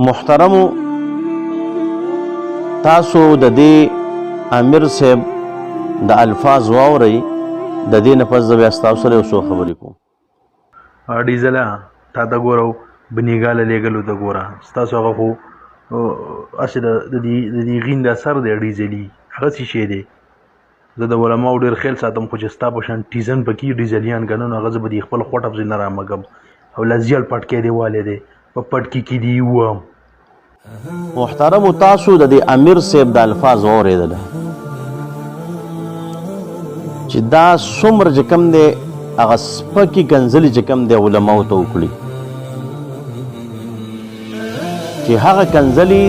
محترمو تاسو د دې امیر صاحب د الفاظ واورئ د دې نه پس زه بیا ستاسو سره یو څو خبرې کوم. ډیزله تا ته ګوره بنیګاله لېږلو ته ګوره ستاسو هغه خو هسې د دې غین د اثر دی ډیزلي هغه څه شی دی. زه د علماو ډېر خیال ساتم خو چې ستا په شان ټیزن پکې ډیزلیان که نه نو هغه زه به دې خپل خوټه پسې نه رامږم او لزیال پټکی دی والی دی په پټکي کې دې ووهم. محترمو تاسو د دې امیر صاحب د الفاظ واورېدله چې دا څومره چې کوم دی هغه سپکې کنځلې چې کوم دی علماو ته وکړي چې هغه کنځلې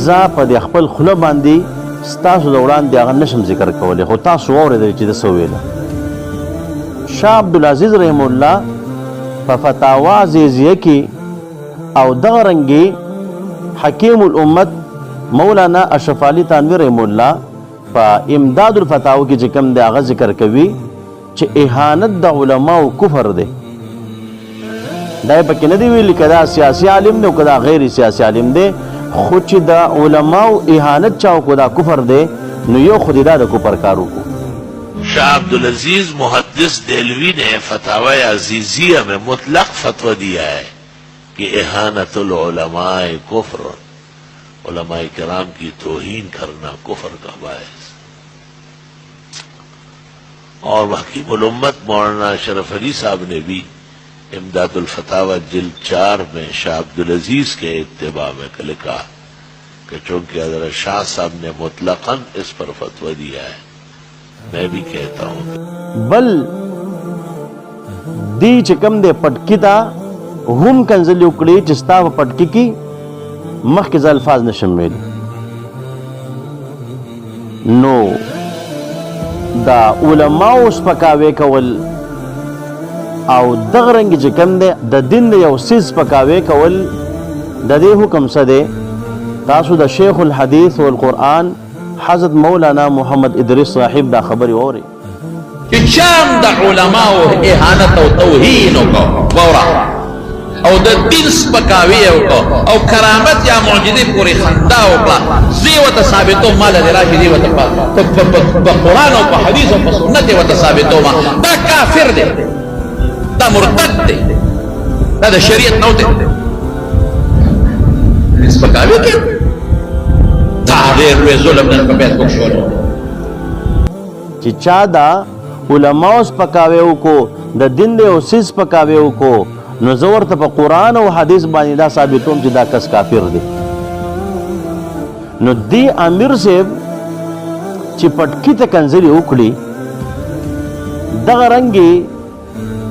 زه په دې خپل خوله باندې ستاسو د وړاندې هغه نشم ذکر کولی خو تاسو واورېدل چې ده څه ویله. شاه عبدالعزیز رحم الله په فتاوا زیزیه کې او دغه رنګې حکیم الامت مولانا اشرف علي تانوي رحم الله په امداد الفتاوا کې چې کوم دی هغه ذکر کوي چې اهانت د علماو کفر دی. دا یې پکې نه دی ویلي که دا سیاسي عالم دی او که دا غیر سیاسي عالم دی خو چې د علماو اهانت چا وکړو دا کفر دی نو یو خو دې دا د کفر کار وکړو. शाह अब्दुल अजीज मुहद्दिस देलवी ने फतावा अजीजिया में मुतलक फतवा दिया है कि एहानतुल उलमाए कुफ्र, उलमाए किराम की तौहीन करना कुफ्र का बायस. और हकीमुल उम्मत मौलाना अशरफ अली साहब ने भी इमदादुल फतावा जिल्द 4 में शाह अब्दुल अजीज के इत्तिबा में लिखा कि चूंकि हज़रत शाह साहब ने मुतलकन इस पर फतवा दिया है मैं भी कहता हूं बल دی چې کوم دی پټکي ته هم کنځلې وکړي چې ستا په پټکي کې مخکې زه الفاظ نشم ویلی نو دا علماو سپکاوی کول او دغه رنګې چې کوم دی د دین د یو څیز سپکاوی کول د دې حکم څه دی. تاسو د شیخ الحدیث والقرآن حضرت مولانا محمد ادریس صاحب دا خبرې واورئ چې چام د علماو اهانت او توهین وکړو وورا او د دین سپکاوی وکړو او کرامت یا معجزې پورې خندا وکړه زی وته ثابتو مال د راشي دی وته په قرآن او په حدیث او په سنت وته ثابتو ما دا کافر دی دا مرتد دی دا د شریعت نه وته سپکاوی کې دا ډېر لوی ظلم نه په بیت وکړو چې چا دا علماو سپکاوی وکړو د دین د یو څیز سپکاوی وکړو نو زه ورته په قرآن او حدیث باندې دا ثابتوم چې دا کس کافر دی. نو دی امیر صاحب چې پټکي ته کنځلې وکړي دغه رنګې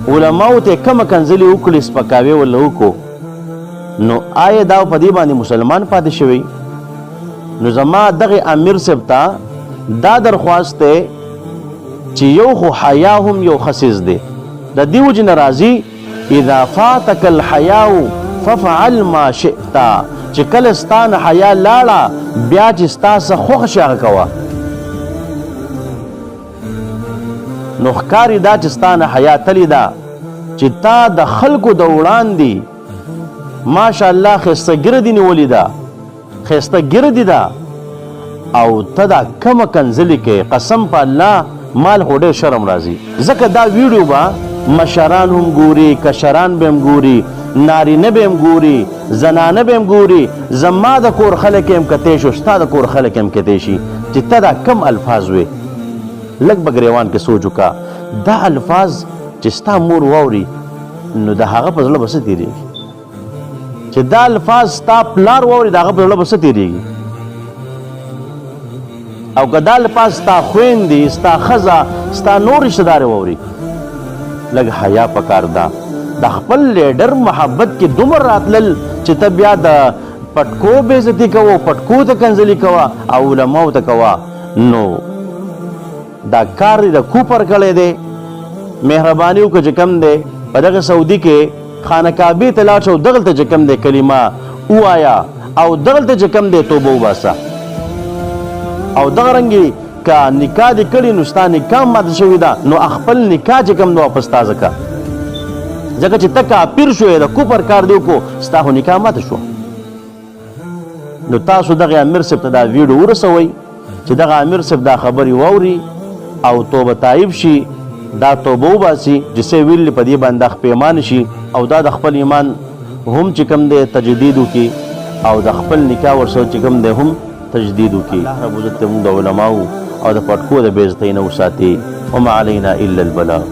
علماو ته کومه کنځلې وکړي سپکاوی ورله وکړو نو آیا دا په دې باندې مسلمان پاتې شوی؟ نو زما دغه امیر صاحب ته دا درخواست دی چې یو خو حیا هم یو خصیص دی د دې وجې نه راځي اذا فاتک الحیاء ففعل ما شئت چې کله ستا نه حیا لاړه بیا چې ستا څه خوښ شي هغه کوه. نو ښکاري دا چې ستا نه حیا تلې ده چې تا د خلکو د وړاندې ماشاءالله ښایسته ګردې نیولې ده ښایسته ګردې ده او ته دا کمه کنځلې کې قسم په الله مال خو ډېر شرم راځي ځکه دا ویډیو به مشران هم ګوري کشران به هم ګوري نارینه به هم ګوري زنانه به هم ګوري زما د کور خلک هم کتی شو ستا د کور خلک هم کتی شي چې ته دا کم الفاظ وې لږ به ګریوان کې سوچ وکړه دا الفاظ چې ستا مور واوري نو د هغه په زړه به څه تېرېږي چې دا الفاظ ستا پلار واوري د هغه په زړه به څه تېرېږي او که دا الفاظ ستا خویندې ستا ښځه ستا نور رشته دارې واوري لږ حیا پکار ده د خپل لیډر محبت کې دومره راتلل چې ته بیا د پټکو بېزتي کوو پټکو ته کنځلې کوه او علماو ته کوه نو دا کار د کوپر کړی دی. مهرباني وکړه چې کم دی په دغه سعودي کې خانه کعبې ته لاړ شه او دغلته چې کم دی کلمه ووایه او دغلته چې کم دی توبه وباسه او دغه رنګې که نکاح دې کړي نو ستا نکاح ماته شوې ده نو خپل نکاح چې کوم دی واپس تازه کړه ځکه چې ته کافر شوې د کفر کار دی وکړو ستا خو نکاح ماته شوه نو تاسو دغه امیر صاحب ته دا ویډیو ورسوئ چې دغه امیر صاحب دا خبرې واوري او توبه تایب شي، دا توبه وباسي چې څه ویل په دې باندې پیمان شي او دا د خپل ایمان هم چې کوم دی تجدید وکړي او د خپل نکاح ورسره چې کوم دی هم تجدید وکړي. الله رب عزت موږ د علماو او د پټکو د بې عزتۍ نه وساتي. وما علینا الا البلاغ.